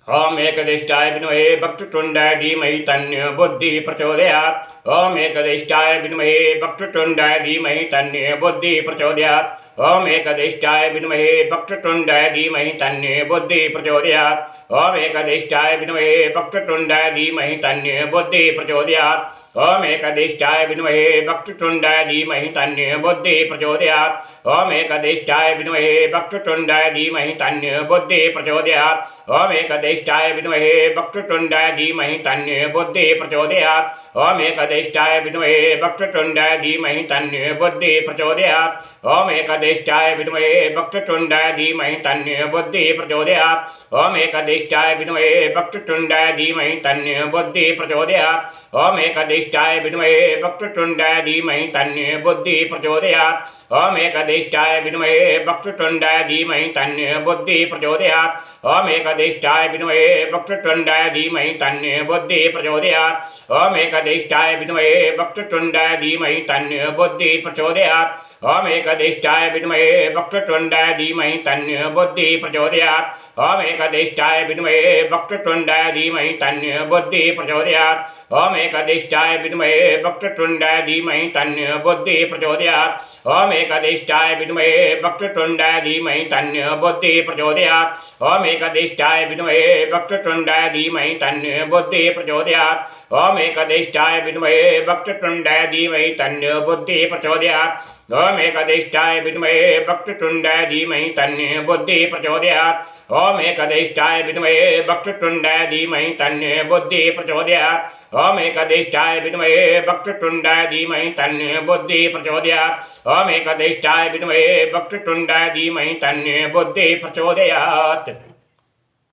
ओम एकदष्टाय विद्महे वक्रतुंडाय धीमहि तन्नो बुद्धि प्रचोदयात्। ओम एकदष्टाय विद्महे वक्रतुंडाय धीमहि तन्नो बुद्धि प्रचोदयात्। ओम एकदष्टाय विद्महे वक्रतुंडाय धीमहि तन्नो बुद्धि प्रचोदयात्। ओम एकदष्टाय विद्महे वक्रतुंडाय धीमहि तन्नो बुद्धि प्रचोदयात्। ओम एकदष्टाय विद्महे वक्रतुंडाय धीमहि तन्नो बुद्धि प्रचोदयात्। ओम एकदष्टाय विद्महे वक्रतुंडाय धीमहि तन्नो बुद्धि प्रचोदयात्। ओम एकदष्टाय विद्महे वक्रतुंडाय धीमहि तन्नो बुद्धि प्रचोदयात्। ओम एकदष्टाय विद्महे वक्रतुंडाय धीमहि तन्नो बुद्धि प्रचोदयात्। ओम एकदष्टाय विद्महे वक्रतुंडाय धीमहि तन्नो बुद्धि प्रचोदयात्। ओम एकदष्टाय विद्महे वक्रतुंडाय धीमहि तन्नो बुद्धि प्रचोदयात्। ओम एकदष्टाय विद्महे वक्रतुंडाय धीमहि तन्नो बुद्धि प्रचोदयात्। ओम एकदष्टाय विद्महे वक्रतुंडाय धीमहि तन्नो बुद्धि प्रचोदयात्। ओम एकदष्टाय विद्महे वक्रतुंडाय धीमहि तन्नो बुद्धि प्रचोदयात्। ओम एकदष्टाय विद्महे वक्रतुंडाय धीमहि तन्नो बुद्धि प्रचोदयात्। ओम एकदष्टाय विद्महे वक्रतुंडाय धीमहि तन्नो बुद्धि प्रचोदयात्। ओम एकदष्टाय विद्महे वक्रतुंडाय धीमहि तन्नो बुद्धि प्रचोदयात्। ओम एकदष्टाय विद्महे वक्रतुंडाय धीमहि तन्नो बुद्धि प्रचोदयात्। ओम एकदष्टाय विद्महे वक्रतुंडाय धीमहि तन्नो बुद्धि प्रचोदयात्। ओम एकदष्टाय विद्महे वक्रतुंडाय धीमहि तन्नो बुद्धि प्रचोदयात्। ओम एकदष्टाय विद्महे वक्रतुंडाय धीमहि तन्नो बुद्धि प्रचोदयात्। ओम एकदष्टाय विद्महे वक्रतुंडाय धीमहि तन्नो बुद्धि प्रचोदयात्। ओम एकदष्टाय विद्महे वक्रतुंडाय धीमहि तन्नो बुद्धि प्रचोदयात्। ओम एकदष्टाय विद्महे वक्रतुंडाय धीमहि तन्नो बुद्धि प्रचोदयात्। ओम एकदष्टाय विद्महे वक्रतुंडाय धीमहि तन्नो बुद्धि प्रचोदयात्।